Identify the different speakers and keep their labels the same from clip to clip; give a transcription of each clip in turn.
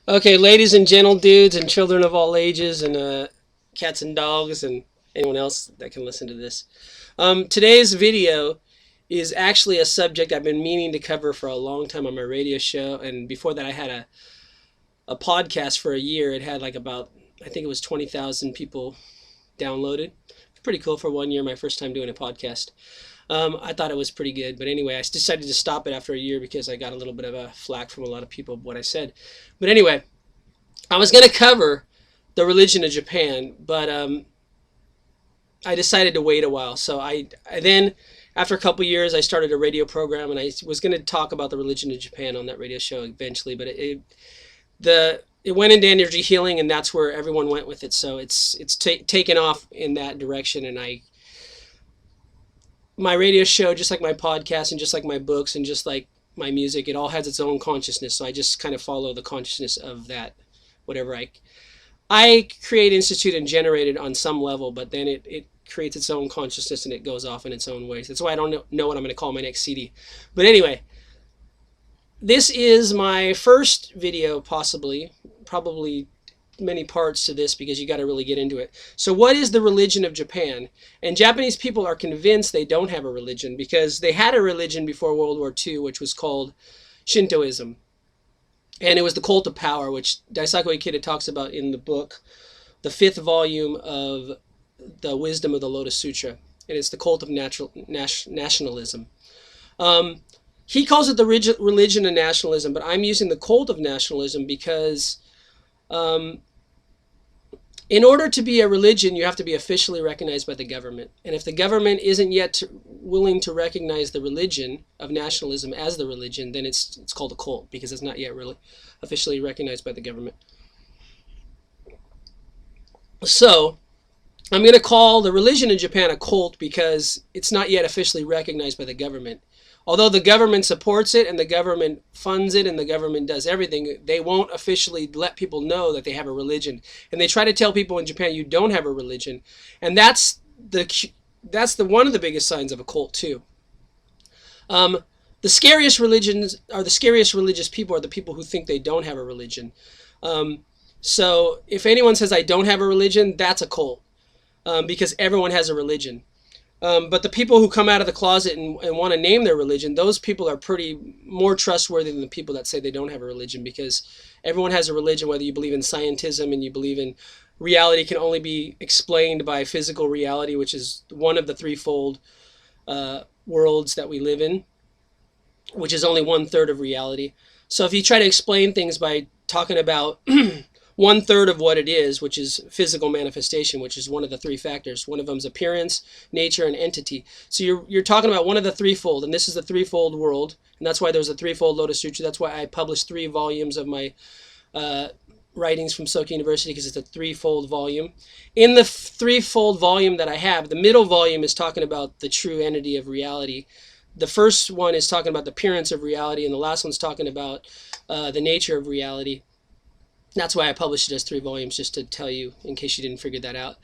Speaker 1: Okay, ladies and gentle dudes and children of all ages and cats and dogs and anyone else that can listen to this. Today's video is actually a subject I've been meaning to cover for a long time on my radio show. And before that, I had a podcast for a year. It had like about, I think it was 20,000 people downloaded. Pretty cool for 1 year, my first time doing a podcast. I thought it was pretty good. But anyway, I decided to stop it after a year because I got a little bit of a flack from a lot of people of what I said. But anyway, I was going to cover the religion of Japan, but I decided to wait a while. So I then, after a couple years, I started a radio program, and I was going to talk about the religion of Japan on that radio show eventually. But it went into energy healing, and that's where everyone went with it. So it's taken off in that direction, and my radio show, just like my podcast, and just like my books, and just like my music, it all has its own consciousness. So I just kind of follow the consciousness of that, whatever I create, institute, and generate it on some level, but then it creates its own consciousness and it goes off in its own ways. That's why I don't know what I'm going to call my next CD. But anyway, this is my first video, probably many parts to this because you got to really get into it. So what is the religion of Japan? And Japanese people are convinced they don't have a religion because they had a religion before World War II, which was called Shintoism. And it was the cult of power, which Daisaku Ikeda talks about in the book, the 5th volume of the Wisdom of the Lotus Sutra. And it's the cult of nationalism. He calls it the religion of nationalism, but I'm using the cult of nationalism because in order to be a religion, you have to be officially recognized by the government. And if the government isn't yet willing to recognize the religion of nationalism as the religion, then it's called a cult because it's not yet really officially recognized by the government. So I'm going to call the religion in Japan a cult because it's not yet officially recognized by the government. Although the government supports it and the government funds it and the government does everything, they won't officially let people know that they have a religion. And they try to tell people in Japan you don't have a religion. And that's one of the biggest signs of a cult too. The scariest religions are the scariest religious people are the people who think they don't have a religion. So if anyone says I don't have a religion, that's a cult because everyone has a religion. But the people who come out of the closet and want to name their religion, those people are pretty more trustworthy than the people that say they don't have a religion because everyone has a religion, whether you believe in scientism and you believe in reality can only be explained by physical reality, which is one of the threefold worlds that we live in, which is only 1/3 of reality. So if you try to explain things by talking about 1/3 of what it is, which is physical manifestation, which is one of the three factors. One of them is appearance, nature, and entity. So you're talking about one of the threefold, and this is the threefold world, and that's why there's a threefold Lotus Sutra. That's why I published 3 volumes of my writings from Soka University, because it's a threefold volume. In the threefold volume that I have, the middle volume is talking about the true entity of reality. The first one is talking about the appearance of reality, and the last one's talking about the nature of reality. That's why I published it as 3 volumes, just to tell you, in case you didn't figure that out.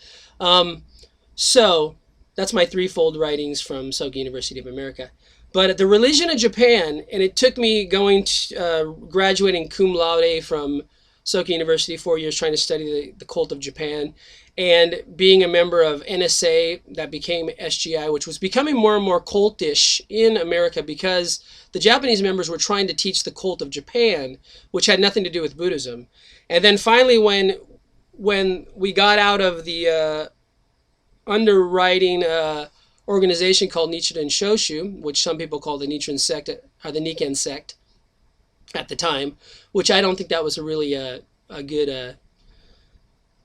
Speaker 1: So that's my threefold writings from Soka University of America. But the religion of Japan, and it took me graduating cum laude from Soka University, 4 years trying to study the cult of Japan, and being a member of NSA that became SGI, which was becoming more and more cultish in America because the Japanese members were trying to teach the cult of Japan, which had nothing to do with Buddhism. And then finally, when we got out of the underwriting organization called Nichiren Shoshu, which some people call the Nichiren sect or the Nikken sect at the time, which I don't think that was a really a good.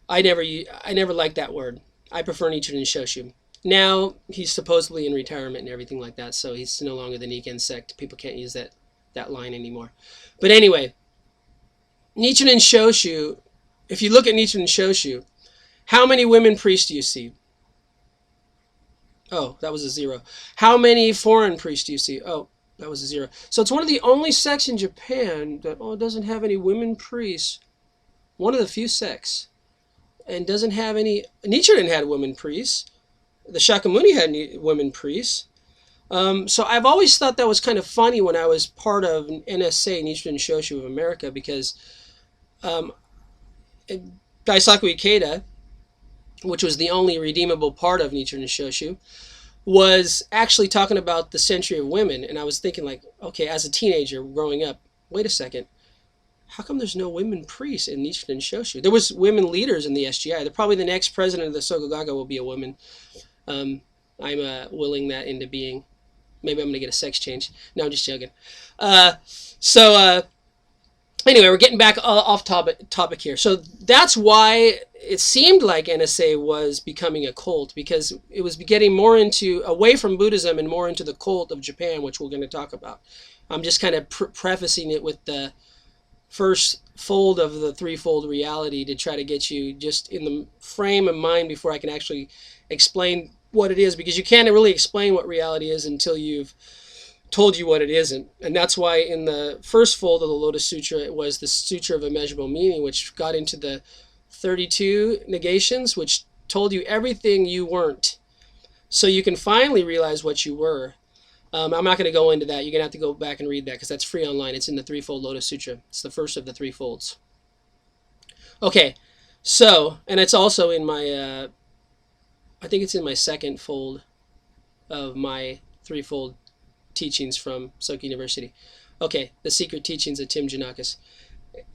Speaker 1: I never liked that word. I prefer Nichiren Shoshu. Now he's supposedly in retirement and everything like that, so he's no longer the Nikken sect. People can't use that line anymore. But anyway, Nichiren Shoshu, if you look at Nichiren Shoshu, how many women priests do you see? Oh, that was a 0. How many foreign priests do you see? Oh, that was a 0. So it's one of the only sects in Japan that doesn't have any women priests. One of the few sects. And doesn't have any. Nichiren had women priests. The Shakyamuni had women priests. So I've always thought that was kind of funny when I was part of NSA, Nichiren Shoshu of America, because Um, Daisaku Ikeda, which was the only redeemable part of Nichiren Shoshu, was actually talking about the century of women. And I was thinking, like, okay, as a teenager growing up, wait a second, how come there's no women priests in Nichiren Shoshu? There was women leaders in the SGI. They're probably the next president of the Sokogaga will be a woman. Um, I'm willing that into being. Maybe I'm gonna get a sex change. No, I'm just joking. Uh, so anyway, we're getting back off topic here. So that's why it seemed like NSA was becoming a cult, because it was getting more into away from Buddhism and more into the cult of Japan, which we're going to talk about. I'm just kind of prefacing it with the first fold of the threefold reality to try to get you just in the frame of mind before I can actually explain what it is, because you can't really explain what reality is until you've told you what it isn't. And that's why in the first fold of the Lotus Sutra, it was the Sutra of Immeasurable Meaning, which got into the 32 negations, which told you everything you weren't, so you can finally realize what you were. I'm not going to go into that. You're going to have to go back and read that, because that's free online. It's in the Threefold Lotus Sutra. It's the first of the three folds. Okay, so, and it's also in my, I think it's in my second fold of my threefold teachings from Soka University. Okay, the secret teachings of Tim Janakis.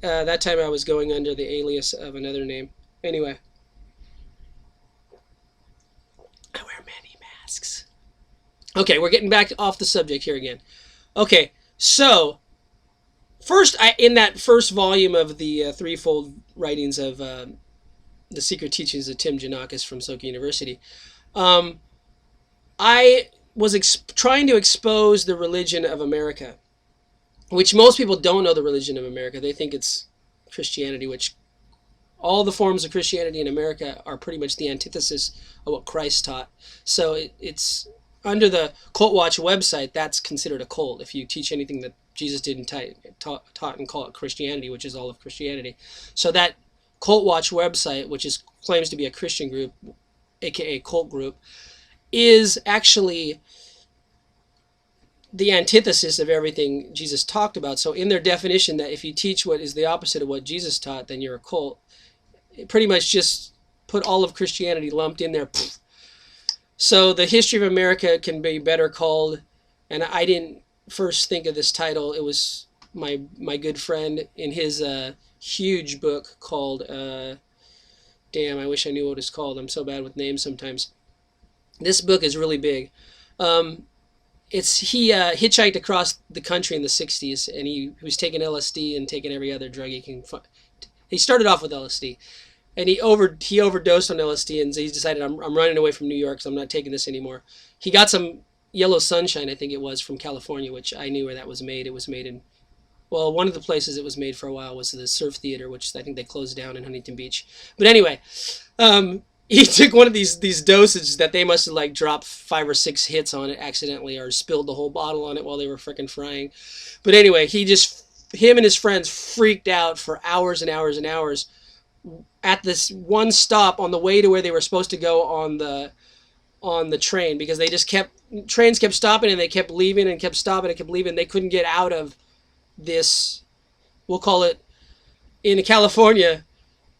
Speaker 1: That time I was going under the alias of another name. Anyway, I wear many masks. Okay, we're getting back off the subject here again. Okay, so first, in that first volume of the threefold writings of the secret teachings of Tim Janakis from Soka University, I was trying to expose the religion of America, which most people don't know the religion of America. They think it's Christianity, which all the forms of Christianity in America are pretty much the antithesis of what Christ taught. So it's under the Cult Watch website, that's considered a cult if you teach anything that Jesus didn't taught and call it Christianity, which is all of Christianity. So that Cult Watch website, which claims to be a Christian group, aka cult group, is actually the antithesis of everything Jesus talked about. So in their definition, that if you teach what is the opposite of what Jesus taught, then you're a cult. It pretty much just put all of Christianity lumped in there. So the history of America can be better called, and I didn't first think of this title. It was my good friend in his huge book called, damn, I wish I knew what it's called. I'm so bad with names sometimes. This book is really big. He hitchhiked across the country in the 60s, and he was taking LSD and taking every other drug he can find. He started off with LSD, and he overdosed on LSD, and he decided, I'm running away from New York, so I'm not taking this anymore. He got some Yellow Sunshine, I think it was, from California, which I knew where that was made. It was made in, well, one of the places it was made for a while was the Surf Theater, which I think they closed down in Huntington Beach. But anyway, he took one of these dosages that they must have like dropped 5 or 6 hits on it accidentally, or spilled the whole bottle on it while they were freaking frying. But anyway, him and his friends freaked out for hours and hours and hours at this one stop on the way to where they were supposed to go on the train, because trains kept stopping, and they kept leaving and kept stopping and kept leaving. They couldn't get out of this, we'll call it, in California,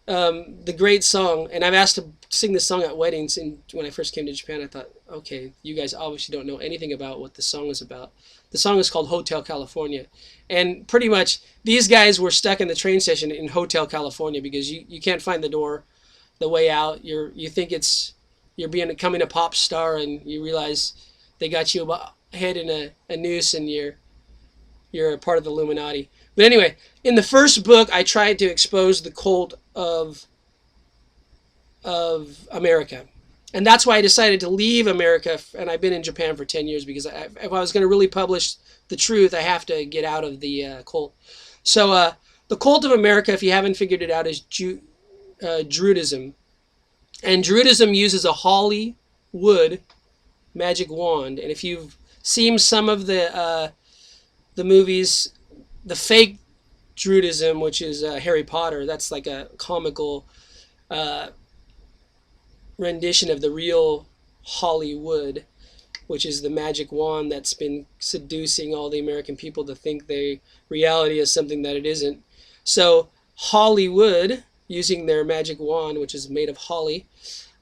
Speaker 1: the great song. And I've asked to sing this song at weddings, and when I first came to Japan, I thought, okay, you guys obviously don't know anything about what the song is about. The song is called Hotel California, and pretty much these guys were stuck in the train station in Hotel California, because you can't find the way out. You think you're becoming a pop star, and you realize they got you head in a noose, and you're a part of the Illuminati. But anyway, in the first book, I tried to expose the cult of America. And that's why I decided to leave America, and I've been in Japan for 10 years, because if I was going to really publish the truth, I have to get out of the cult. So the cult of America, if you haven't figured it out, is Druidism. And Druidism uses a holly wood magic wand. And if you've seen some of the movies, the fake Druidism, which is Harry Potter, that's like a comical rendition of the real Hollywood, which is the magic wand that's been seducing all the American people to think reality is something that it isn't. So Hollywood, using their magic wand, which is made of holly,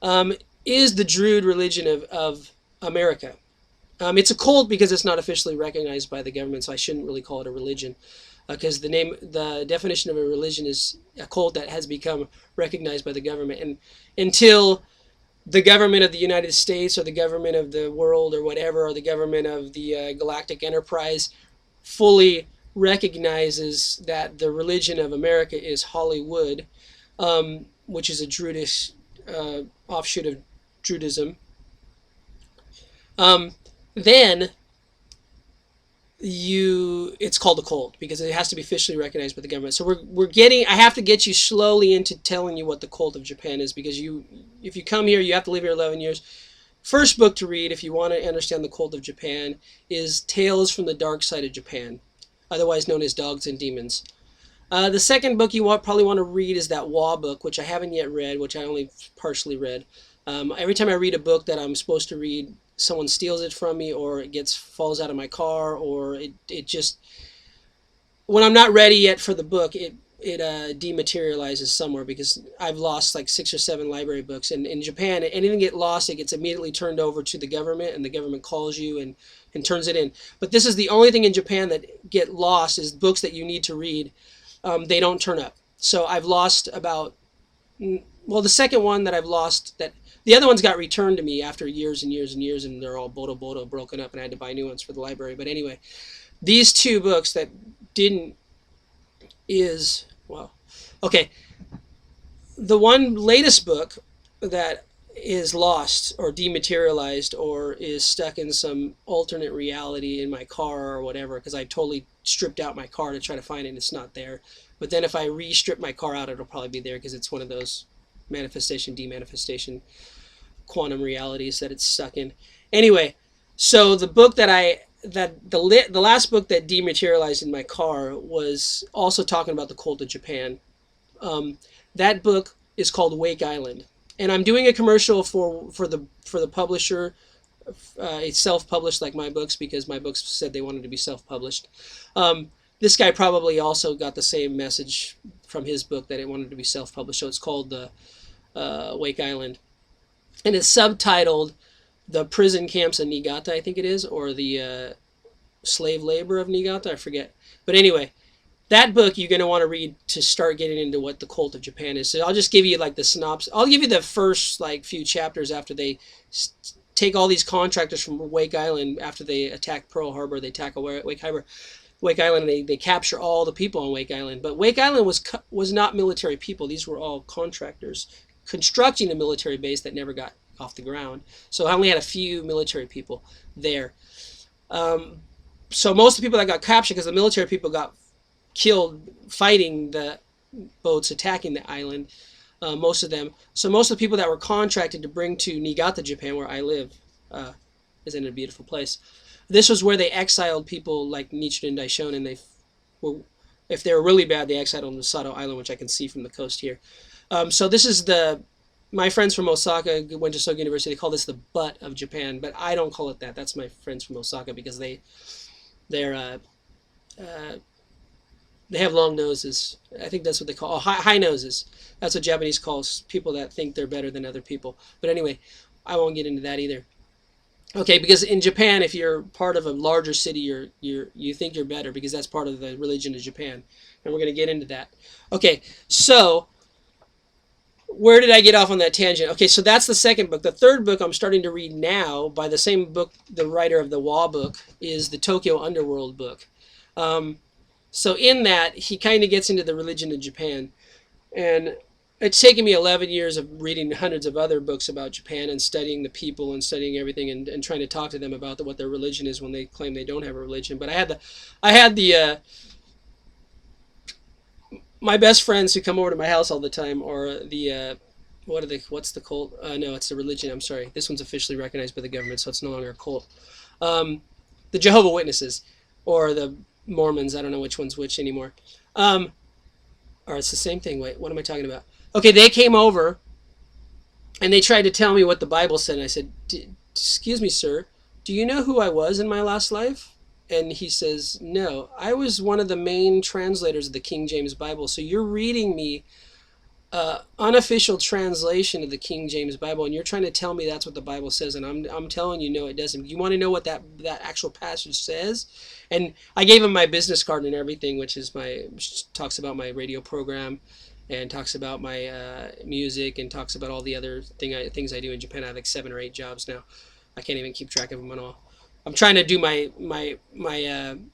Speaker 1: um, is the Druid religion of America. It's a cult because it's not officially recognized by the government, so I shouldn't really call it a religion, because the definition of a religion is a cult that has become recognized by the government. And until the government of the United States or the government of the world or whatever, or the government of the galactic enterprise fully recognizes that the religion of America is Hollywood, which is a Druidish offshoot of Druidism, then it's called a cult because it has to be officially recognized by the government. So I have to get you slowly into telling you what the cult of Japan is, because if you come here, you have to live here 11 years. First book to read if you want to understand the cult of Japan is Tales from the Dark Side of Japan, otherwise known as Dogs and Demons. The second book you probably want to read is that Wa book, which I haven't yet read, which I only partially read. Every time I read a book that I'm supposed to read, someone steals it from me, or it falls out of my car, or it just, when I'm not ready yet for the book, it dematerializes somewhere, because I've lost like 6 or 7 library books. And in Japan, anything get lost, it gets immediately turned over to the government, and the government calls you and turns it in. But this is the only thing in Japan that get lost, is books that you need to read. They don't turn up. So I've lost about, well, the second one that I've lost, that the other ones got returned to me after years and years and years, and they're all bodo broken up, and I had to buy new ones for the library. But anyway, these 2 books that didn't is, well, okay. The one latest book that is lost or dematerialized or is stuck in some alternate reality in my car or whatever, because I totally stripped out my car to try to find it and it's not there. But then if I re-strip my car out, it'll probably be there, because it's one of those manifestation, demanifestation, quantum realities that it's stuck in. Anyway, so the book the last book that dematerialized in my car was also talking about the cult of Japan. That book is called Wake Island, and I'm doing a commercial for the publisher. It's self-published like my books, because my books said they wanted to be self-published. This guy probably also got the same message from his book, that it wanted to be self-published. So it's called the Wake Island, and it's subtitled The Prison Camps of Niigata, I think it is, or the Slave Labor of Niigata, I forget. But anyway, that book you're going to want to read to start getting into what the cult of Japan is. So I'll just give you like the synopsis. I'll give you the first like few chapters after they take all these contractors from Wake Island after they attack Pearl Harbor. They attack Wake Island, and they capture all the people on Wake Island. But Wake Island was not military people. These were all contractors constructing a military base that never got off the ground. So I only had a few military people there. So most of the people that got captured, because the military people got killed fighting the boats attacking the island, most of them. So most of the people that were contracted to bring to Niigata, Japan, where I live, is in a beautiful place. This was where they exiled people like Nichiren and Daishonin. If they were really bad, they exiled them to Sado Island, which I can see from the coast here. So this is my friends from Osaka went to Soga University. They call this the butt of Japan, but I don't call it that. That's my friends from Osaka, because they have long noses. I think that's what they call high noses. That's what Japanese calls people that think they're better than other people. But anyway, I won't get into that either. Okay, because in Japan, if you're part of a larger city, you think you're better, because that's part of the religion of Japan, and we're going to get into that. Okay, so where did I get off on that tangent? Okay, so that's the second book. The third book I'm starting to read now by the same book, the writer of the Wa book, is the Tokyo Underworld book. So in that, he kind of gets into the religion of Japan, and it's taken me 11 years of reading hundreds of other books about Japan and studying the people and studying everything and trying to talk to them about what their religion is when they claim they don't have a religion. But I had my best friends who come over to my house all the time, or what's the cult? No, it's the religion. I'm sorry. This one's officially recognized by the government, so it's no longer a cult. The Jehovah's Witnesses, or the Mormons. I don't know which one's which anymore. Or it's the same thing. Wait, what am I talking about? Okay, they came over and they tried to tell me what the Bible said. And I said, excuse me, sir, do you know who I was in my last life? And he says, no, I was one of the main translators of the King James Bible. So you're reading me unofficial translation of the King James Bible, and you're trying to tell me that's what the Bible says, and I'm telling you, no, it doesn't. You want to know what that actual passage says? And I gave him my business card and everything, which talks about my radio program, and talks about my music, and talks about all the other things I do in Japan. I have like 7 or 8 jobs now. I can't even keep track of them at all. I'm trying to do my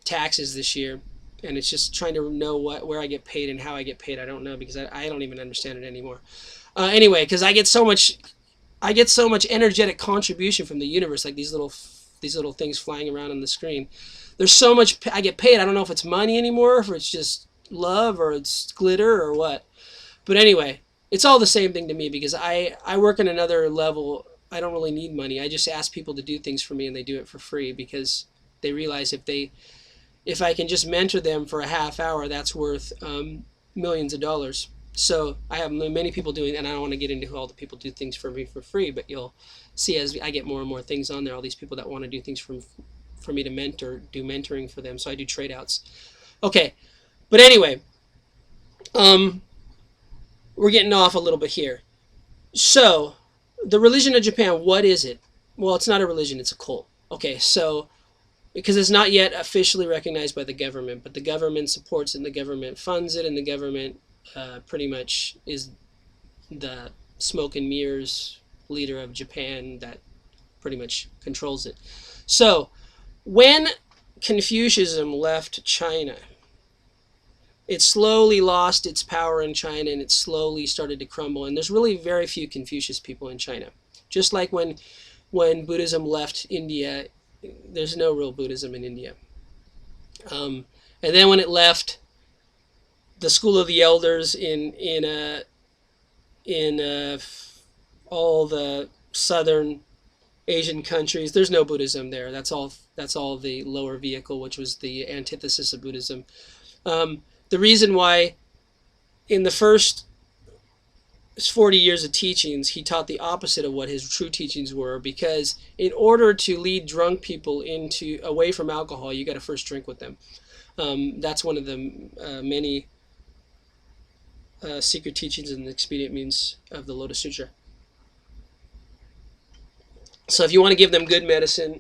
Speaker 1: taxes this year, and it's just trying to know where I get paid and how I get paid. I don't know, because I don't even understand it anymore. Anyway, because I get so much energetic contribution from the universe, like these little things flying around on the screen. There's so much I get paid. I don't know if it's money anymore, or it's just love, or it's glitter, or what. But anyway, it's all the same thing to me, because I work on another level. I don't really need money. I just ask people to do things for me, and they do it for free, because they realize if I can just mentor them for a half hour, that's worth millions of dollars. So I have many people doing, and I don't want to get into who all the people do things for me for free, but you'll see as I get more and more things on there, all these people that want to do things for me to do mentoring for them. So I do trade outs. Okay, but anyway, we're getting off a little bit here. So the religion of Japan, what is it? Well, it's not a religion, it's a cult. Okay, so because it's not yet officially recognized by the government, but the government supports it, and the government funds it, and the government pretty much is the smoke and mirrors leader of Japan that pretty much controls it. So when Confucianism left China, it slowly lost its power in China, and it slowly started to crumble. And there's really very few Confucius people in China. Just like when Buddhism left India, there's no real Buddhism in India. And then when it left the school of the elders in all the southern Asian countries, there's no Buddhism there. That's all the lower vehicle, which was the antithesis of Buddhism. The reason why in the first 40 years of teachings, he taught the opposite of what his true teachings were, because in order to lead drunk people away from alcohol, you got to first drink with them. That's one of the many secret teachings and expedient means of the Lotus Sutra. So if you want to give them good medicine,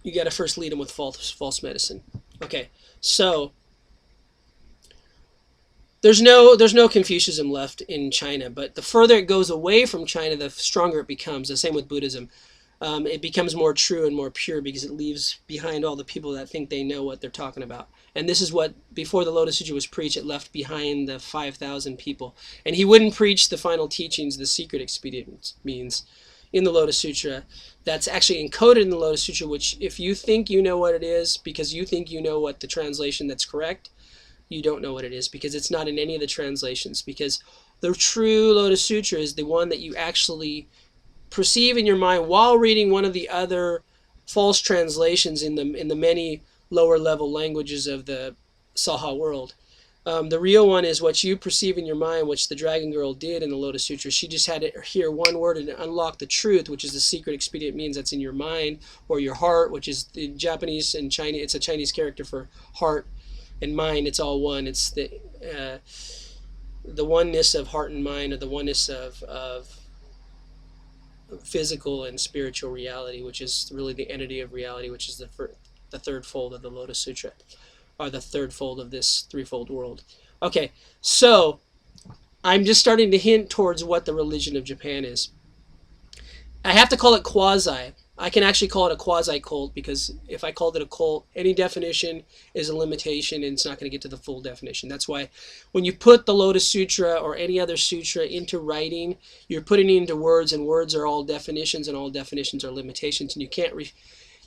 Speaker 1: you got to first lead them with false medicine. Okay, so there's no Confucianism left in China, but the further it goes away from China, the stronger it becomes. The same with Buddhism. It becomes more true and more pure, because it leaves behind all the people that think they know what they're talking about. And this is what, before the Lotus Sutra was preached, it left behind the 5,000 people. And he wouldn't preach the final teachings, the secret expedient means, in the Lotus Sutra. That's actually encoded in the Lotus Sutra, which if you think you know what it is, because you think you know what the translation that's correct, you don't know what it is, because it's not in any of the translations. Because the true Lotus Sutra is the one that you actually perceive in your mind while reading one of the other false translations in the many lower level languages of the Saha world. The real one is what you perceive in your mind, which the Dragon Girl did in the Lotus Sutra. She just had to hear one word and unlock the truth, which is the secret expedient means that's in your mind or your heart, which is the Japanese and Chinese. It's a Chinese character for heart and mind. It's all one. It's the oneness of heart and mind, or the oneness of physical and spiritual reality, which is really the entity of reality, which is the third fold of the Lotus Sutra, or the third fold of this threefold world. Okay, so I'm just starting to hint towards what the religion of Japan is. I have to call it quasi. I can actually call it a quasi-cult, because if I called it a cult, any definition is a limitation, and it's not going to get to the full definition. That's why when you put the Lotus Sutra or any other sutra into writing, you're putting it into words, and words are all definitions, and all definitions are limitations, and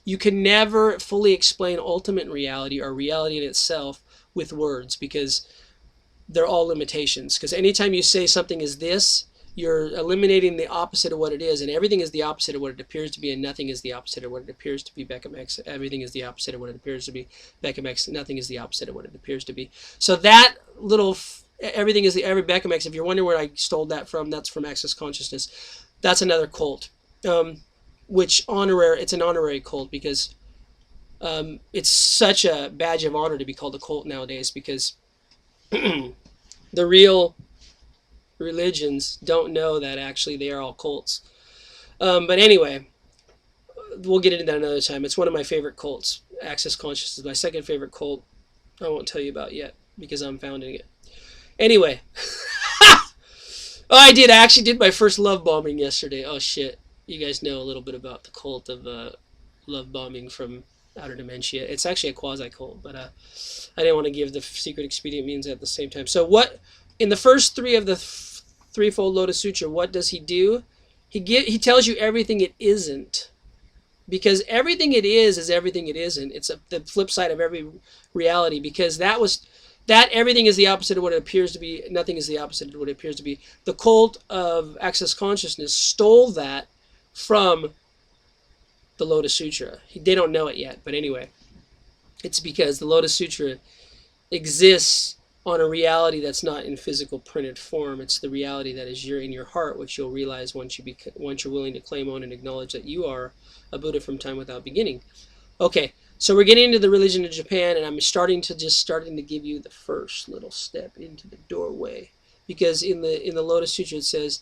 Speaker 1: you can never fully explain ultimate reality or reality in itself with words, because they're all limitations. Because anytime you say something is this, you're eliminating the opposite of what it is, and everything is the opposite of what it appears to be, and nothing is the opposite of what it appears to be. Beckham X, everything is the opposite of what it appears to be. Beckham X, nothing is the opposite of what it appears to be. So that little, everything is every Beckham X, if you're wondering where I stole that from, that's from Access Consciousness. That's another cult, which it's an honorary cult, because It's such a badge of honor to be called a cult nowadays, because the real religions don't know that actually they are all cults. But anyway, we'll get into that another time. It's one of my favorite cults. Access Consciousness, my second favorite cult. I won't tell you about yet because I'm founding it. Anyway. Oh, I did. I actually did my first love bombing yesterday. Oh, shit. You guys know a little bit about the cult of love bombing from Outer Dementia. It's actually a quasi-cult, but I didn't want to give the secret expedient means at the same time. So what, in the first three of the threefold Lotus Sutra, what does he do? He tells you everything it isn't. Because everything it is everything it isn't. It's the flip side of every reality, because that everything is the opposite of what it appears to be. Nothing is the opposite of what it appears to be. The cult of Access Consciousness stole that from the Lotus Sutra. They don't know it yet, but anyway, it's because the Lotus Sutra exists on a reality that's not in physical printed form. It's the reality that is in your heart, which you'll realize once you're willing to claim, own, and acknowledge that you are a Buddha from time without beginning. Okay, so we're getting into the religion of Japan, and I'm starting to give you the first little step into the doorway, because in the Lotus Sutra it says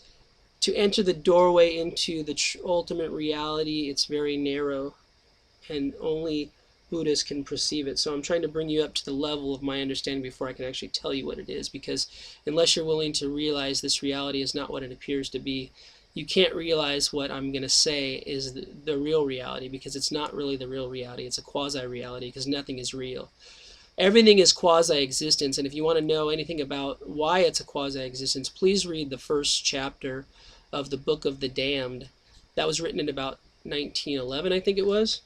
Speaker 1: to enter the doorway into the ultimate reality. It's very narrow, and only Buddhists can perceive it. So I'm trying to bring you up to the level of my understanding before I can actually tell you what it is, because unless you're willing to realize this reality is not what it appears to be, you can't realize what I'm going to say is the real reality, because it's not really the real reality. It's a quasi-reality, because nothing is real. Everything is quasi-existence, and if you want to know anything about why it's a quasi-existence, please read the first chapter of the Book of the Damned. That was written in about 1911, I think it was.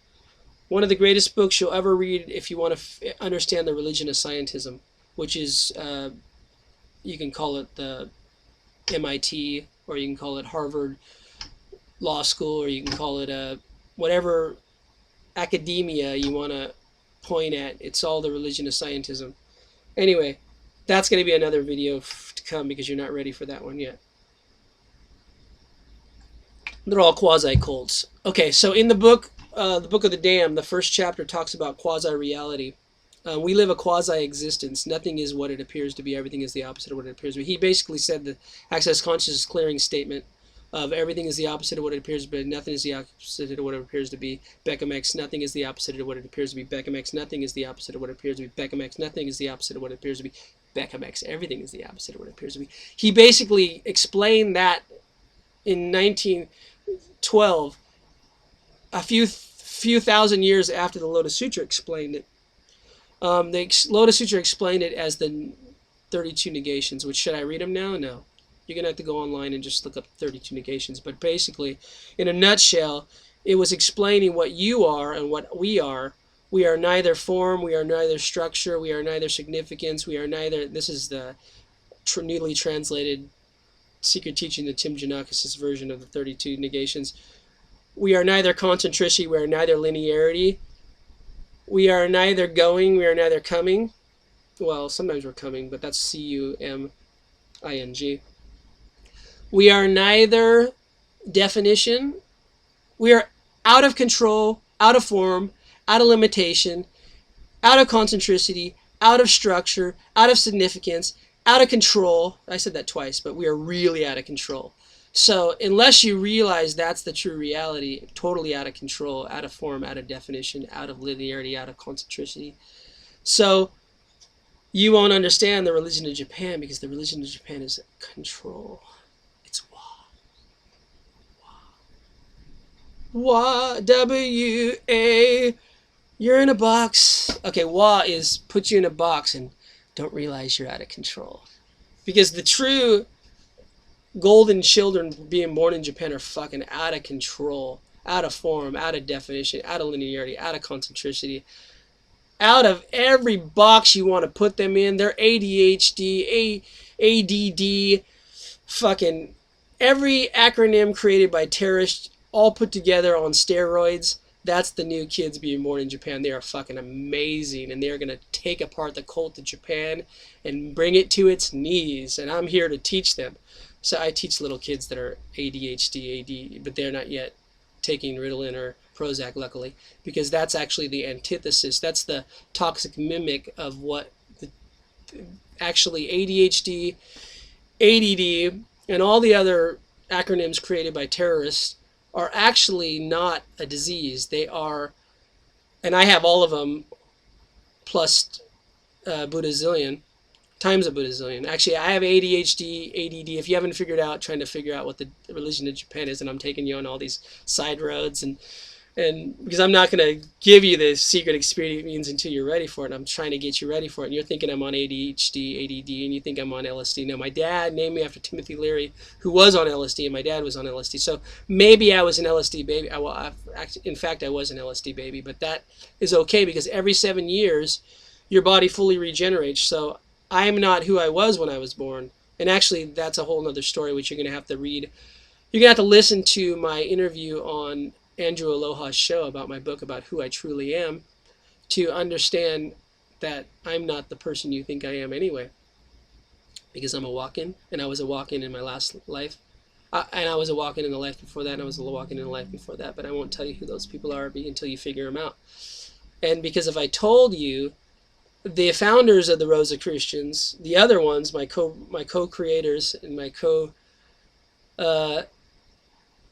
Speaker 1: One of the greatest books you'll ever read if you want to understand the religion of scientism, which is, you can call it the MIT, or you can call it Harvard Law School, or you can call it whatever academia you want to point at. It's all the religion of scientism. Anyway, that's going to be another video to come, because you're not ready for that one yet. They're all quasi-cults. Okay, so in the Book of the Damned, the first chapter talks about quasi-reality. We live a quasi-existence. Nothing is what it appears to be. Everything is the opposite of what it appears to be. He basically said the Access Consciousness clearing statement of everything is the opposite of what it appears to be. Nothing is the opposite of what it appears to be. Beckham X, nothing is the opposite of what it appears to be. Beckham X, nothing is the opposite of what it appears to be. Beckham X, nothing is the opposite of what it appears to be. Beckham X, everything is the opposite of what it appears to be. He basically explained that in 1912, a few thousand years after the Lotus Sutra explained it. The Lotus Sutra explained it as the 32 negations, which, should I read them now? No. You're going to have to go online and just look up 32 negations. But basically, in a nutshell, it was explaining what you are and what we are. We are neither form, we are neither structure, we are neither significance, we are neither... This is the newly translated Secret Teaching of Tim Janakis' version of the 32 negations. We are neither concentricity, we are neither linearity. We are neither going, we are neither coming. Well, sometimes we're coming, but that's C-U-M-I-N-G. We are neither definition. We are out of control, out of form, out of limitation, out of concentricity, out of structure, out of significance, out of control. I said that twice, but we are really out of control. So unless you realize that's the true reality, totally out of control, out of form, out of definition, out of linearity, out of concentricity. So you won't understand the religion of Japan, because the religion of Japan is control. It's Wa. Wa. W-A. You're in a box. Okay, Wa is put you in a box and don't realize you're out of control. Because the true golden children being born in Japan are fucking out of control, out of form, out of definition, out of linearity, out of concentricity, out of every box you want to put them in. They're ADHD, ADD, fucking every acronym created by terrorists, all put together on steroids. That's the new kids being born in Japan. They are fucking amazing, and they're going to take apart the cult of Japan and bring it to its knees, and I'm here to teach them. So I teach little kids that are ADHD, AD, but they're not yet taking Ritalin or Prozac, luckily, because that's actually the antithesis. That's the toxic mimic of what actually ADHD, ADD, and all the other acronyms created by terrorists are actually not a disease. They are, and I have all of them plus Buddhazillion, times a Buddhazillion. Actually, I have ADHD, ADD. If you haven't figured out, trying to figure out what the religion of Japan is, and I'm taking you on all these side roads, and because I'm not going to give you the secret experience until you're ready for it. I'm trying to get you ready for it. And you're thinking I'm on ADHD, ADD, and you think I'm on LSD. No, my dad named me after Timothy Leary, who was on LSD, and my dad was on LSD. So maybe I was an LSD baby. In fact, I was an LSD baby, but that is okay because every 7 years, your body fully regenerates. So I'm not who I was when I was born. And actually, that's a whole other story, which you're going to have to read. You're going to have to listen to my interview on Andrew Aloha's show about my book about who I truly am to understand that I'm not the person you think I am anyway, because I'm a walk-in, and I was a walk-in in my last life, and I was a walk-in in the life before that, and I was a walk-in in the life before that, but I won't tell you who those people are until you figure them out. And because if I told you, the founders of the Rosicrucians, the other ones, my co-creators and my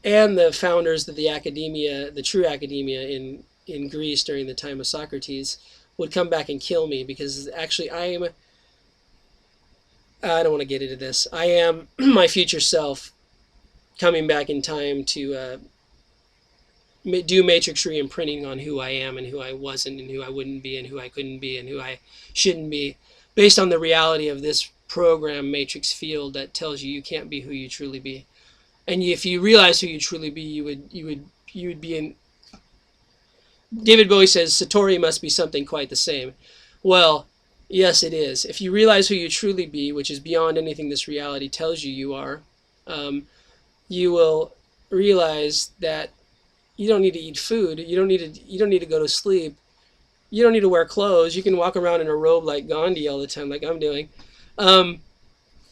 Speaker 1: and the founders of the academia, the true academia in Greece during the time of Socrates, would come back and kill me because actually I don't want to get into this. I am my future self coming back in time to do matrix re-imprinting on who I am and who I wasn't and who I wouldn't be and who I couldn't be and who I shouldn't be, based on the reality of this program matrix field that tells you can't be who you truly be. And if you realize who you truly be, you would be in. David Bowie says Satori must be something quite the same. Well, yes, it is. If you realize who you truly be, which is beyond anything this reality tells you you are, you will realize that you don't need to eat food. You don't need to go to sleep. You don't need to wear clothes. You can walk around in a robe like Gandhi all the time, like I'm doing.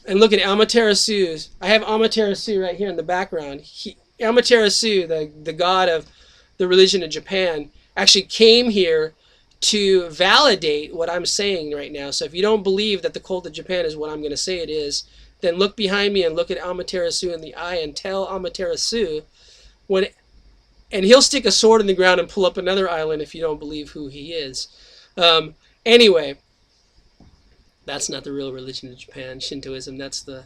Speaker 1: And look at Amaterasu. I have Amaterasu right here in the background. Amaterasu, the god of the religion of Japan, actually came here to validate what I'm saying right now. So if you don't believe that the cult of Japan is what I'm going to say it is, then look behind me and look at Amaterasu in the eye and tell Amaterasu and he'll stick a sword in the ground and pull up another island if you don't believe who he is. Anyway. That's not the real religion of Japan, Shintoism. That's the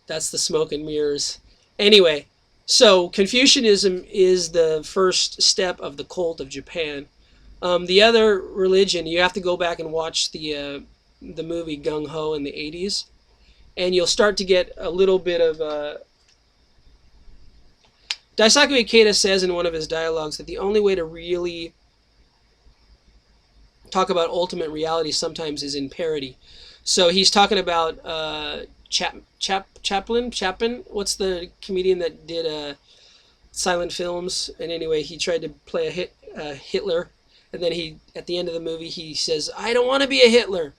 Speaker 1: smoke and mirrors. Anyway, so Confucianism is the first step of the cult of Japan. The other religion, you have to go back and watch the movie Gung Ho in the 80s, and you'll start to get a little bit of. Daisaku Ikeda says in one of his dialogues that the only way to really talk about ultimate reality sometimes is in parody. So he's talking about Chaplin. What's the comedian that did silent films? And anyway, he tried to play a Hitler, and then at the end of the movie he says, "I don't want to be a Hitler.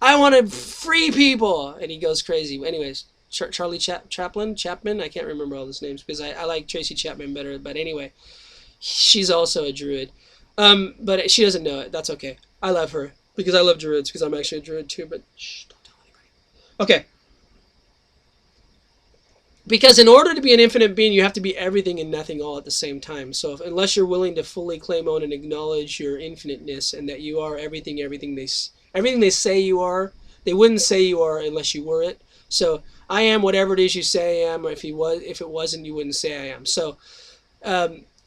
Speaker 1: I want to free people," and he goes crazy. Anyways, Charlie Chapman. I can't remember all those names because I like Tracy Chapman better. But anyway, she's also a druid, but she doesn't know it. That's okay. I love her. Because I love druids, because I'm actually a druid too, but shh, don't tell anybody. Okay. Because in order to be an infinite being, you have to be everything and nothing all at the same time. So unless you're willing to fully claim, own, and acknowledge your infiniteness and that you are everything they say you are, they wouldn't say you are unless you were it. So I am whatever it is you say I am, or if it wasn't, you wouldn't say I am. So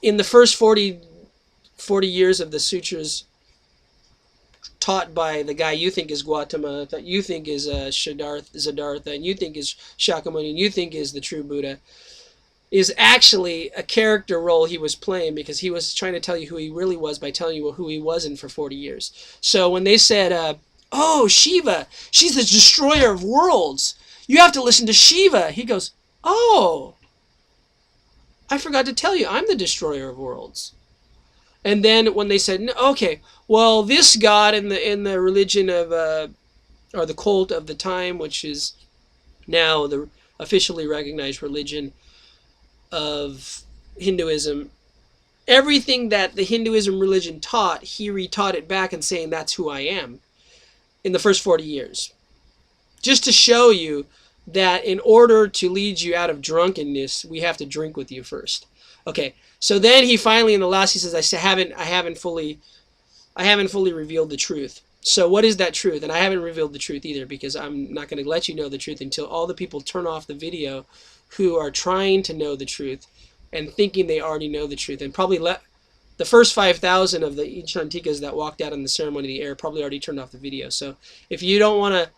Speaker 1: in the first 40 years of the sutras, taught by the guy you think is Gautama, that you think is Siddhartha, and you think is Shakyamuni, and you think is the true Buddha, is actually a character role he was playing because he was trying to tell you who he really was by telling you who he wasn't for 40 years. So when they said, oh, Shiva, she's the destroyer of worlds. You have to listen to Shiva. He goes, oh, I forgot to tell you, I'm the destroyer of worlds. And then when they said, no, okay, well, this god in the religion of, or the cult of the time, which is now the officially recognized religion of Hinduism, everything that the Hinduism religion taught, he retaught it back and saying that's who I am in the first 40 years. Just to show you that in order to lead you out of drunkenness, we have to drink with you first. Okay, so then he finally in the last he says, I haven't fully revealed the truth. So what is that truth? And I haven't revealed the truth either, because I'm not going to let you know the truth until all the people turn off the video who are trying to know the truth and thinking they already know the truth. And probably the first 5,000 of the Inchantikas that walked out on the ceremony of the air probably already turned off the video. So if you want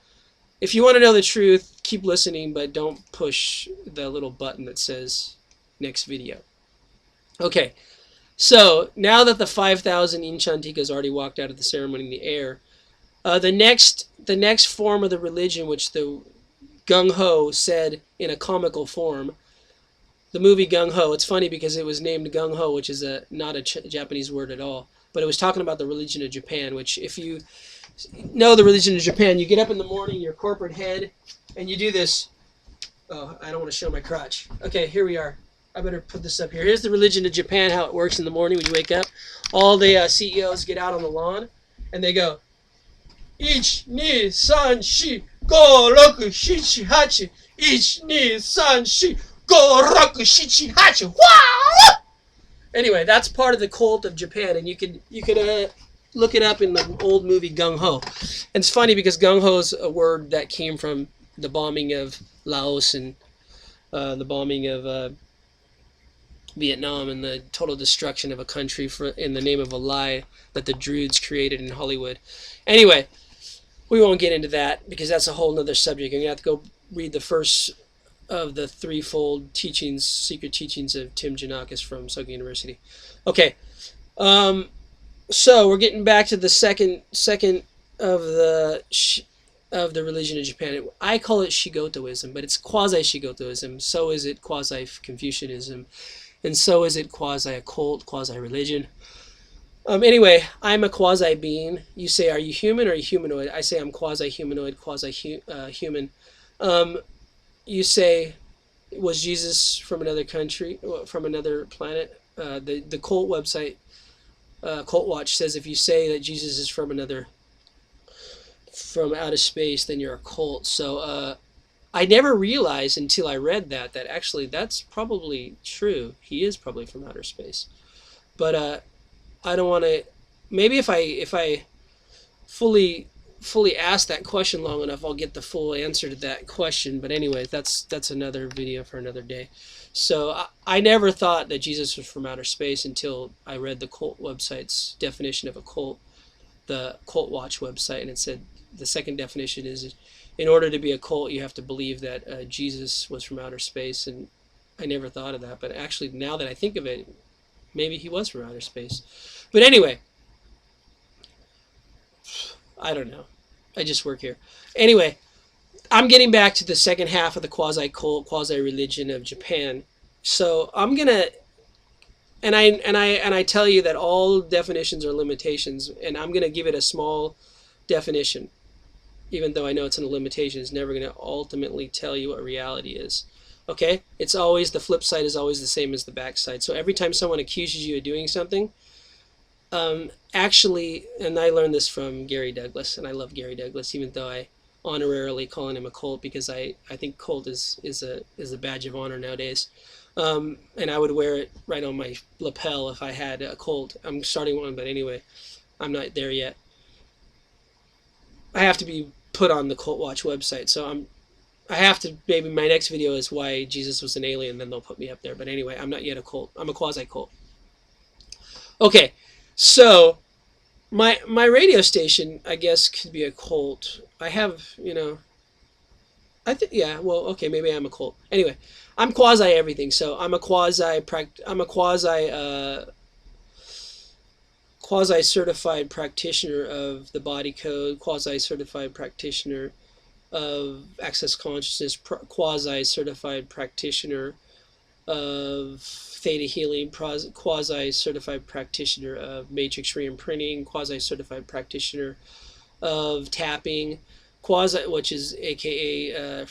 Speaker 1: to know the truth, keep listening, but don't push the little button that says next video. Okay, so now that the 5,000 Inchantikas already walked out of the ceremony in the air, the next form of the religion, which the Gung Ho said in a comical form, the movie Gung Ho. It's funny because it was named Gung Ho, which is not a Japanese word at all, but it was talking about the religion of Japan. Which, if you know the religion of Japan, you get up in the morning, your corporate head, and you do this. Oh, I don't want to show my crotch. Okay, here we are. I better put this up here. Here's the religion of Japan, how it works in the morning when you wake up. All the CEOs get out on the lawn, and they go, Ich, ni, san, shi, go, roku, shichi, hachi. Ich, ni, san, shi, go, roku, shichi, hachi. Wow! Anyway, that's part of the cult of Japan, and you could look it up in the old movie Gung Ho. And it's funny because Gung Ho is a word that came from the bombing of Laos and the bombing of Vietnam and the total destruction of a country in the name of a lie that the Druids created in Hollywood. Anyway, we won't get into that because that's a whole nother subject. You're going to have to go read the first of the threefold teachings, secret teachings of Tim Giannakis from Soka University. Okay, so we're getting back to the second of the religion of Japan. I call it Shigotoism, but it's quasi-Shigotoism. So is it quasi-Confucianism, and so is it quasi-occult, quasi-religion. Anyway, I'm a quasi-being. You say, are you human or are you humanoid? I say I'm quasi-humanoid, quasi-human. You say, was Jesus from another country, from another planet? The cult website, Cult Watch, says if you say that Jesus is from outer space, then you're a cult. So I never realized until I read that actually that's probably true. He is probably from outer space. But I don't want to. Maybe if I fully ask that question long enough, I'll get the full answer to that question. But anyway, that's another video for another day. So I never thought that Jesus was from outer space until I read the cult website's definition of a cult, the Cult Watch website, and it said the second definition is, in order to be a cult, you have to believe that Jesus was from outer space. And I never thought of that, but actually now that I think of it, maybe he was from outer space. But anyway, I don't know. I just work here. Anyway, I'm getting back to the second half of the quasi-cult, quasi-religion of Japan. So I'm gonna, and I tell you that all definitions are limitations, and I'm gonna give it a small definition, even though I know it's in a limitation. It's never gonna ultimately tell you what reality is. Okay? It's always, the flip side is always the same as the back side. So every time someone accuses you of doing something, actually, and I learned this from Gary Douglas, and I love Gary Douglas, even though I honorarily calling him a cult, because I think cult is a badge of honor nowadays. And I would wear it right on my lapel if I had a cult. I'm starting one, but anyway, I'm not there yet. I have to be put on the Cult Watch website, so I have to, maybe my next video is why Jesus was an alien, then they'll put me up there. But anyway, I'm not yet a cult. I'm a quasi-cult. Okay, so my radio station, I guess, could be a cult. I have, I think, yeah, well, okay, maybe I'm a cult. Anyway, I'm quasi everything. So I'm a quasi certified practitioner of the body code, quasi certified practitioner of access consciousness, quasi certified practitioner of theta healing, quasi certified practitioner of matrix reimprinting, quasi certified practitioner of tapping, which is aka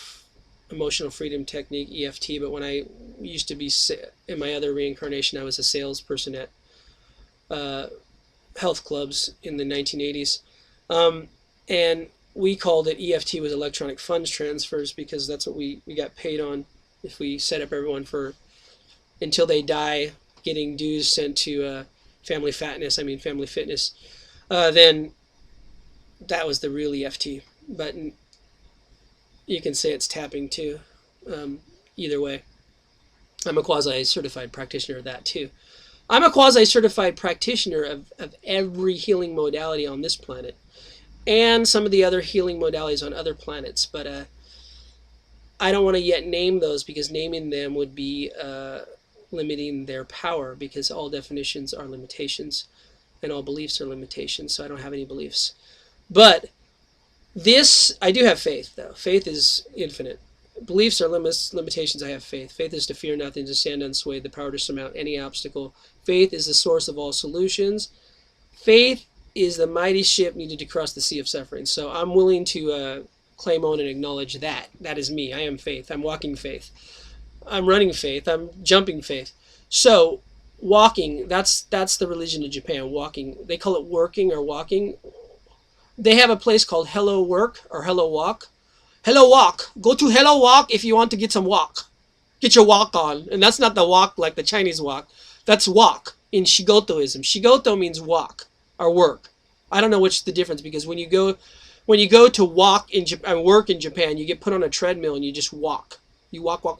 Speaker 1: emotional freedom technique, EFT. But when I used to be in my other reincarnation, I was a salesperson at uh, health clubs in the 1980s. And we called it EFT, was electronic funds transfers, because that's what we got paid on if we set up everyone for until they die getting dues sent to family fitness. Then that was the real EFT. But you can say it's tapping too. Either way, I'm a quasi-certified practitioner of that too. I'm a quasi-certified practitioner of every healing modality on this planet, and some of the other healing modalities on other planets. But I don't want to yet name those, because naming them would be limiting their power, because all definitions are limitations and all beliefs are limitations. So I don't have any beliefs. But I do have faith, though. Faith is infinite. Beliefs are limitations. I have faith. Faith is to fear nothing, to stand unswayed, the power to surmount any obstacle. Faith is the source of all solutions. Faith is the mighty ship needed to cross the sea of suffering. So I'm willing to claim, own, and acknowledge that. That is me. I am faith. I'm walking faith. I'm running faith. I'm jumping faith. So walking, that's the religion of Japan. Walking. They call it working or walking. They have a place called Hello Work or Hello Walk. Hello Walk. Go to Hello Walk if you want to get some walk. Get your walk on. And that's not the walk like the Chinese walk. That's walk in Shigotoism. Shigoto means walk or work. I don't know which is the difference, because when you go to walk in Japan, work in Japan, you get put on a treadmill and you just walk. You walk, gambare,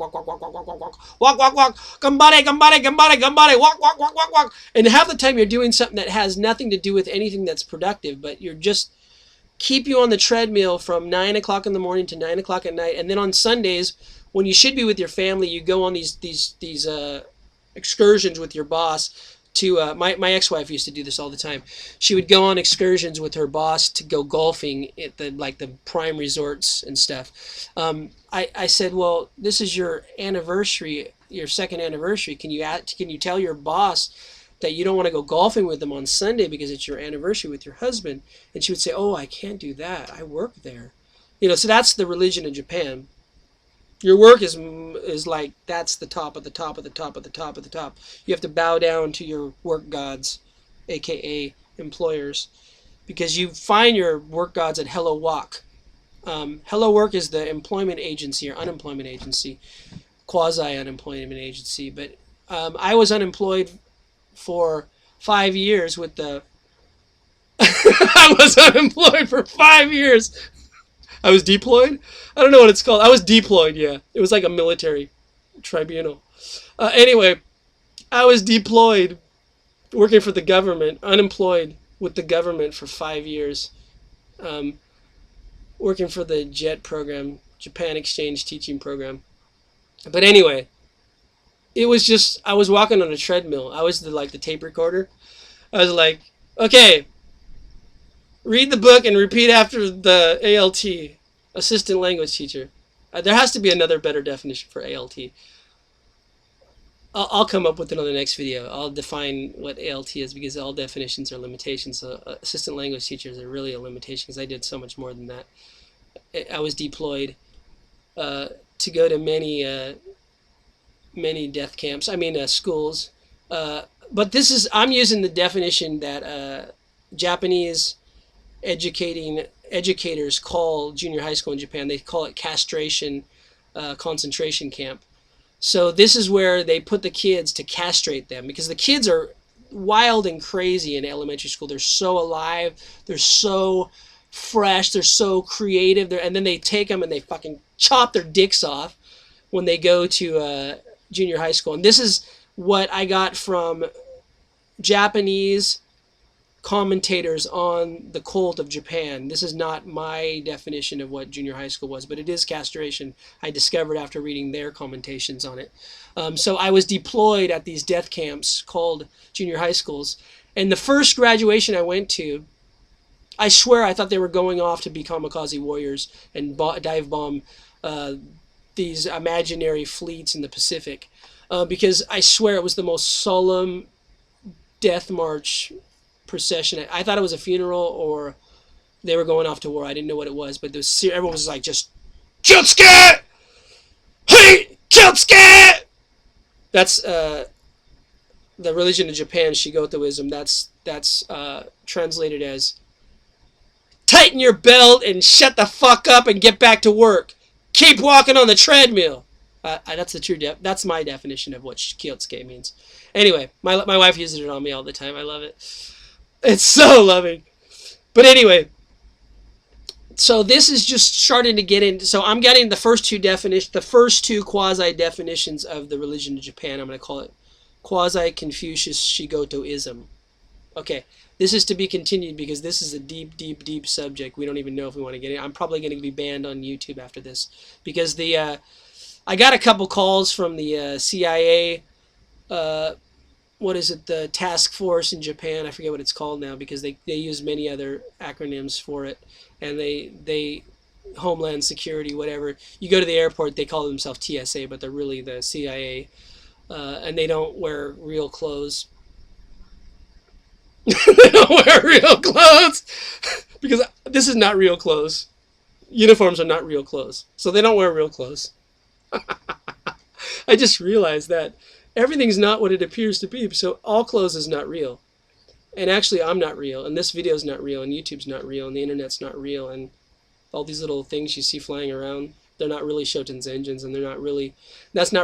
Speaker 1: walk. And half the time you're doing something that has nothing to do with anything that's productive, but you're just keep you on the treadmill from 9 o'clock in the morning to 9 o'clock at night. And then on Sundays, when you should be with your family, you go on these excursions with your boss. To my ex-wife used to do this all the time. She would go on excursions with her boss to go golfing at the prime resorts and stuff. I said, well, this is your anniversary, your second anniversary. Can you tell your boss that you don't want to go golfing with them on Sunday because it's your anniversary with your husband? And she would say, oh, I can't do that. I work there. So that's the religion of Japan. Your work is like, that's the top of the top of the top of the top of the top. You have to bow down to your work gods, aka employers, because you find your work gods at Hello Walk. Hello Work is the employment agency or unemployment agency, quasi-unemployment agency. But I was unemployed for 5 years with the... I was unemployed for 5 years. I was deployed? I don't know what it's called. I was deployed, yeah. It was like a military tribunal. Anyway, I was deployed working for the government, unemployed with the government for 5 years, working for the JET program, Japan Exchange Teaching Program. But anyway, it was just, I was walking on a treadmill. I was the tape recorder. I was like, okay, read the book and repeat after the ALT, assistant language teacher. There has to be another better definition for ALT. I'll come up with it on the next video. I'll define what ALT is, because all definitions are limitations. So assistant language teachers are really a limitation, because I did so much more than that. I was deployed to go to many death camps. Schools. But I'm using the definition that Japanese educators call junior high school in Japan. They call it castration concentration camp. So this is where they put the kids to castrate them, because the kids are wild and crazy in elementary school. They're so alive, they're so fresh, they're so creative, and then they take them and they fucking chop their dicks off when they go to junior high school. And this is what I got from Japanese commentators on the cult of Japan. This is not my definition of what junior high school was, but it is castration. I discovered after reading their commentations on it. So I was deployed at these death camps called junior high schools. And the first graduation I went to, I swear I thought they were going off to be kamikaze warriors and dive bomb these imaginary fleets in the Pacific. Because I swear it was the most solemn death march procession. I thought it was a funeral or they were going off to war. I didn't know what it was, but everyone was like just Kyotsuke! Hey! Kyotsuke! That's the religion of Japan, Shigotoism, that's translated as tighten your belt and shut the fuck up and get back to work. Keep walking on the treadmill. That's the true that's my definition of what Kyosuke means. Anyway, my wife uses it on me all the time. I love it. It's so loving. But anyway, so this is just starting to get into. So I'm getting the first two quasi definitions of the religion of Japan. I'm going to call it quasi Confucius Shigotoism. Okay, this is to be continued because this is a deep, deep, deep subject. We don't even know if we want to get it. I'm probably going to be banned on YouTube after this because I got a couple calls from the CIA. What is it? The task force in Japan. I forget what it's called now because they use many other acronyms for it, and they Homeland Security, whatever. You go to the airport, they call themselves TSA, but they're really the CIA, and they don't wear real clothes. They don't wear real clothes because this is not real clothes. Uniforms are not real clothes, so they don't wear real clothes. I just realized that everything's not what it appears to be, so all clothes is not real. And actually, I'm not real, and this video is not real, and YouTube's not real, and the internet's not real, and all these little things you see flying around, they're not really Shoten's engines, and that's not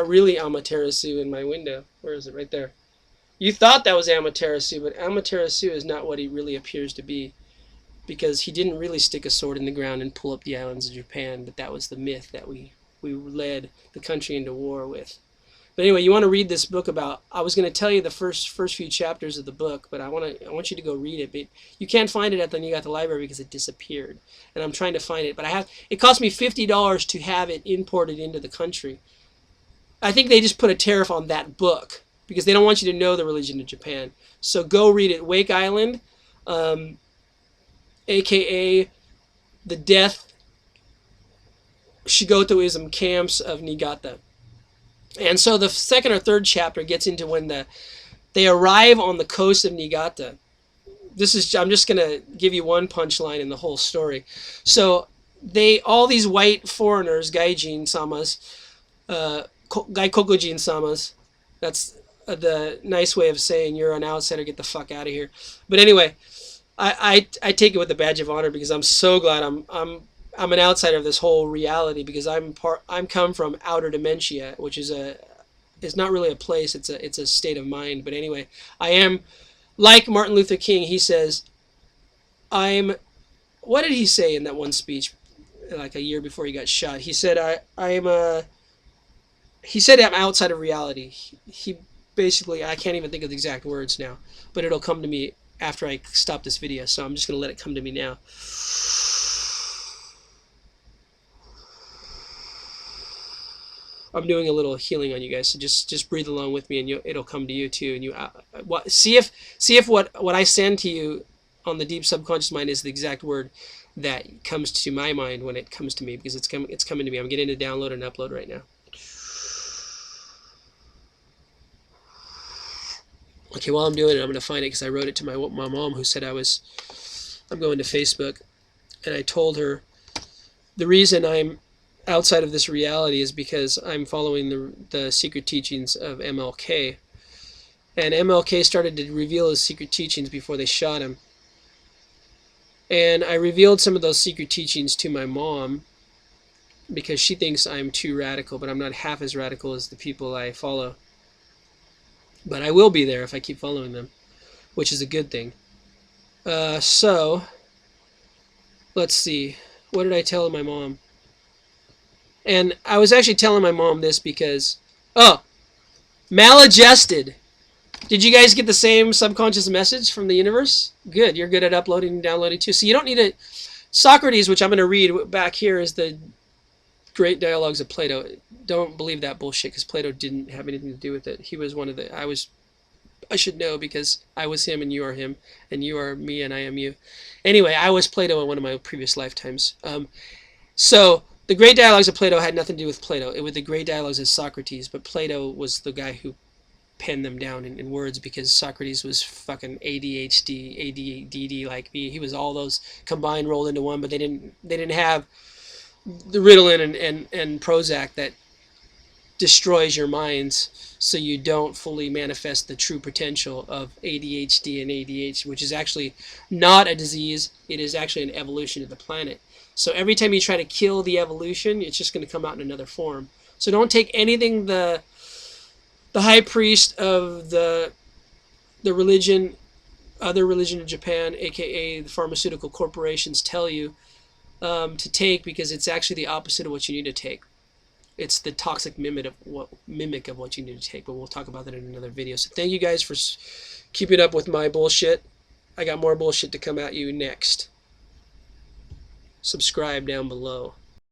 Speaker 1: really Amaterasu in my window. Where is it? Right there. You thought that was Amaterasu, but Amaterasu is not what he really appears to be, because he didn't really stick a sword in the ground and pull up the islands of Japan, but that was the myth that we led the country into war with. But anyway, you want to read this book about. I was going to tell you the first few chapters of the book, but I want you to go read it. But you can't find it at the New Got the Library because it disappeared, and I'm trying to find it. But it cost me $50 to have it imported into the country. I think they just put a tariff on that book because they don't want you to know the religion of Japan. So go read it. Wake Island, aka the death Shigotoism camps of Niigata. And so the second or third chapter gets into when they arrive on the coast of Niigata. I'm just going to give you one punchline in the whole story. So all these white foreigners, gaijin-samas, gaikokujin-samas, that's the nice way of saying you're an outsider, get the fuck out of here. But anyway, I take it with a badge of honor because I'm so glad I'm an outsider of this whole reality because I'm come from outer dementia, which is not really a place. It's a state of mind. But anyway, I am like Martin Luther King. He says, what did he say in that one speech, like a year before he got shot? He said, he said I'm outside of reality. He basically, I can't even think of the exact words now, but it'll come to me after I stop this video. So I'm just gonna let it come to me now. I'm doing a little healing on you guys, so just breathe along with me, and it'll come to you too. And you see if what I send to you on the deep subconscious mind is the exact word that comes to my mind when it comes to me, because it's coming to me. I'm getting to download and upload right now. Okay, while I'm doing it, I'm going to find it because I wrote it to my mom, who said I'm going to Facebook, and I told her the reason I'm outside of this reality is because I'm following the secret teachings of MLK, and MLK started to reveal his secret teachings before they shot him, and I revealed some of those secret teachings to my mom because she thinks I'm too radical, but I'm not half as radical as the people I follow. But I will be there if I keep following them, which is a good thing. So let's see, what did I tell my mom? And I was actually telling my mom this because, maladjusted. Did you guys get the same subconscious message from the universe? Good, you're good at uploading and downloading too. So you don't need to. Socrates, which I'm going to read back here, is the Great Dialogues of Plato. Don't believe that bullshit because Plato didn't have anything to do with it. He was one of the. I should know because I was him and you are him and you are me and I am you. Anyway, I was Plato in one of my previous lifetimes. So the Great Dialogues of Plato had nothing to do with Plato. It was the Great Dialogues of Socrates, but Plato was the guy who penned them down in words because Socrates was fucking ADHD, ADD like me. He was all those combined, rolled into one, but they didn't have the Ritalin and Prozac that destroys your minds so you don't fully manifest the true potential of ADHD and ADHD, which is actually not a disease. It is actually an evolution of the planet. So every time you try to kill the evolution, it's just going to come out in another form. So don't take anything the high priest of the religion, other religion in Japan, aka the pharmaceutical corporations, tell you to take, because it's actually the opposite of what you need to take. It's the toxic mimic of what you need to take, but we'll talk about that in another video. So thank you guys for keeping up with my bullshit. I got more bullshit to come at you next. Subscribe down below.